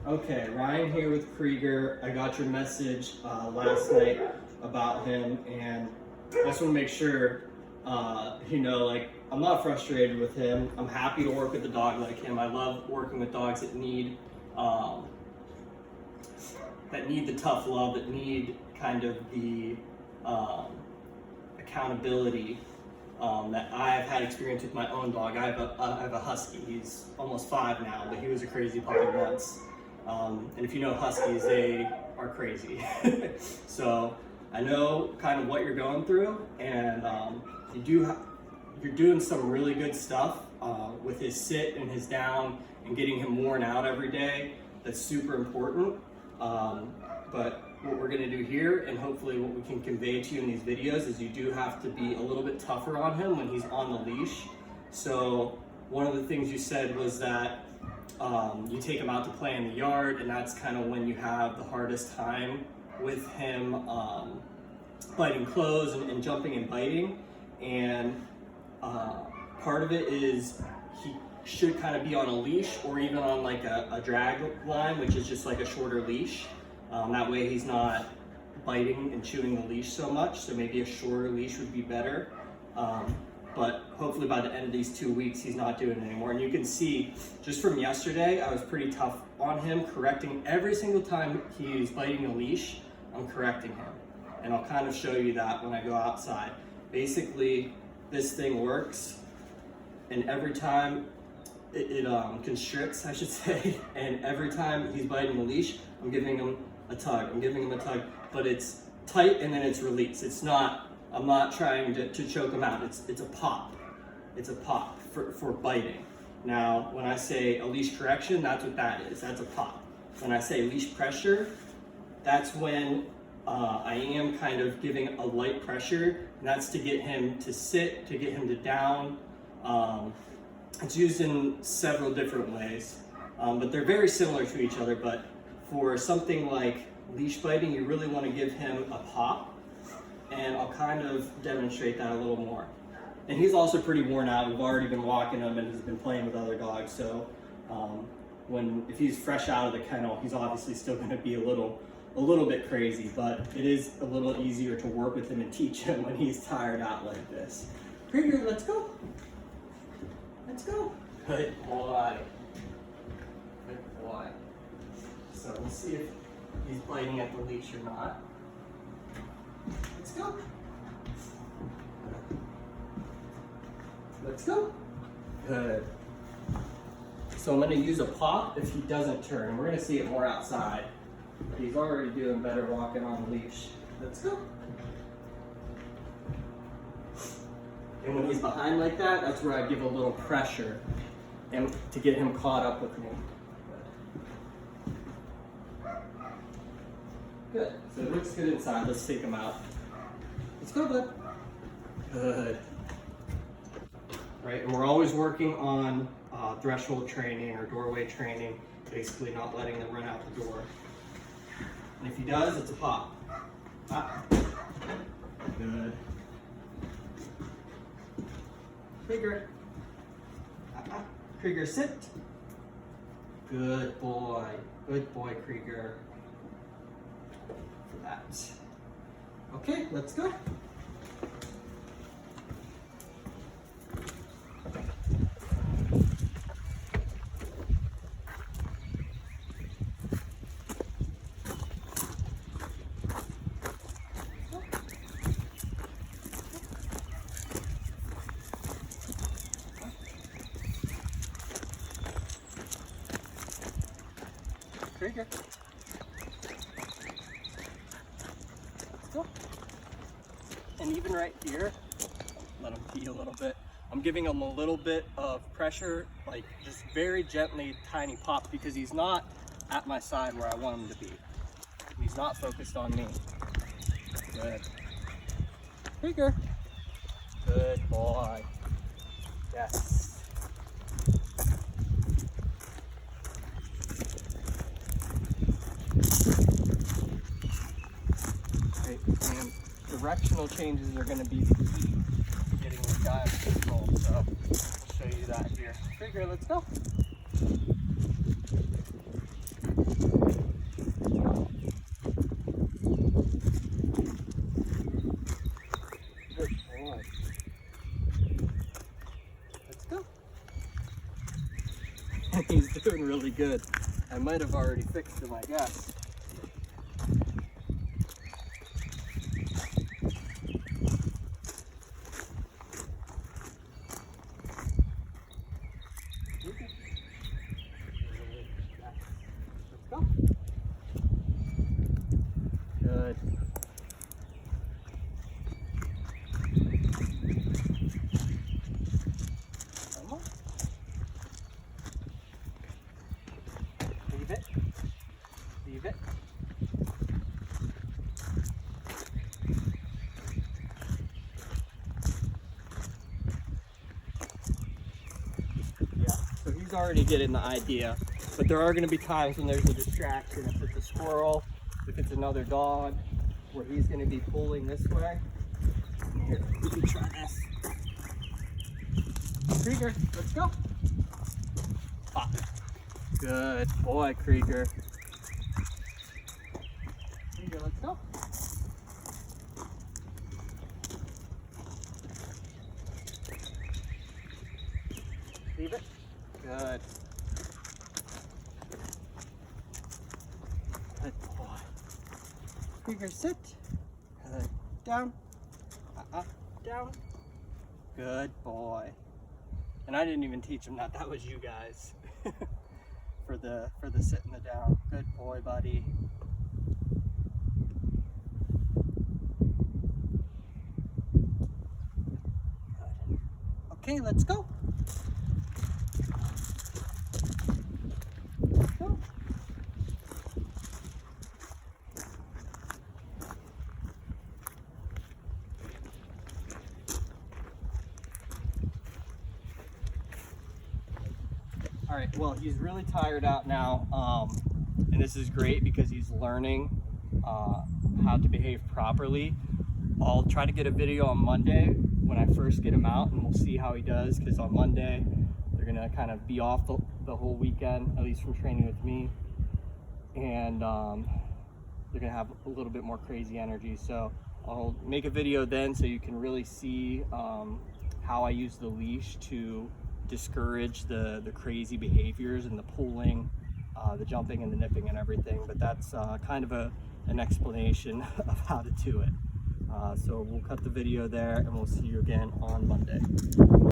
Okay, Ryan here with Krieger. I got your message last night about him, and I just want to make sure, like, I'm not frustrated with him. I'm happy to work with a dog like him. I love working with dogs that need the tough love, that need kind of the accountability that I've had experience with my own dog. I have a husky. He's almost 5 now, but he was a crazy puppy once. And if you know huskies, they are crazy. So I know kind of what you're going through, and you're doing some really good stuff with his sit and his down and getting him worn out every day. That's super important. But what we're gonna do here, and hopefully what we can convey to you in these videos, is you do have to be a little bit tougher on him when he's on the leash. So one of the things you said was that you take him out to play in the yard, and that's kind of when you have the hardest time with him biting clothes and jumping and biting. And part of it is he should kind of be on a leash, or even on like a drag line, which is just like a shorter leash. That way he's not biting and chewing the leash so much. So maybe a shorter leash would be better. But hopefully by the end of these 2 weeks, he's not doing it anymore. And you can see just from yesterday, I was pretty tough on him, correcting every single time he's biting the leash. I'm correcting him. And I'll kind of show you that when I go outside. Basically, this thing works, and every time it constricts, I should say, and every time he's biting the leash, I'm giving him a tug. But it's tight and then it's released. I'm not trying to choke him out. It's a pop. It's a pop for biting. Now, when I say a leash correction, that's what that is. That's a pop. When I say leash pressure, that's when I am kind of giving a light pressure, and that's to get him to sit, to get him to down. It's used in several different ways, but they're very similar to each other. But for something like leash biting, you really want to give him a pop, and I'll kind of demonstrate that a little more. And he's also pretty worn out. We've already been walking him, and he's been playing with other dogs. So if he's fresh out of the kennel, he's obviously still going to be a little bit crazy, but it is a little easier to work with him and teach him when he's tired out like this. Krieger, let's go. Let's go. Good boy. Good boy. So we'll see if he's biting at the leash or not. Let's go. Let's go. Good. So I'm going to use a pop if he doesn't turn. We're going to see it more outside. But he's already doing better walking on the leash. Let's go. And when he's behind like that, that's where I give a little pressure and to get him caught up with me. Good. So it looks good inside. Let's take him out. Let's go, bud. Good. Right, and we're always working on threshold training or doorway training, basically not letting them run out the door. And if he does, it's a pop. Pop. Good. Krieger. Krieger, sit. Good boy. Good boy, Krieger. For that. Okay, let's go. Krieger. Let's go. And even right here, let him pee a little bit. I'm giving him a little bit of pressure, like just very gently, tiny pops, because he's not at my side where I want him to be. He's not focused on me. Good. Krieger. Good boy. Yes. And directional changes are going to be the key to getting this guy under control. So I'll show you that here. Krieger, let's go. He's doing really good. I might have already fixed him, I guess. Let's go. Good. Come on. Leave it. Leave it. Yeah, so he's already getting the idea. But there are going to be times when there's a distraction. If it's a squirrel, if it's another dog, where he's going to be pulling this way. Here, let me try this. Krieger, let's go. Ah, good boy, Krieger. Krieger, let's go. Leave it. Good. Good boy. Krieger, sit. Good. Down. Down. Good boy. And I didn't even teach him that. That was you guys. for the sit and the down. Good boy, buddy. Good. Okay, let's go. Let's go. All right, well, he's really tired out now, and this is great because he's learning how to behave properly. I'll try to get a video on Monday when I first get him out, and we'll see how he does, because on Monday they're gonna kind of be off the whole weekend, at least from training with me, and they're gonna have a little bit more crazy energy. So I'll make a video then so you can really see how I use the leash to discourage the crazy behaviors and the pulling, the jumping and the nipping and everything. But that's kind of an explanation of how to do it. So we'll cut the video there, and we'll see you again on Monday.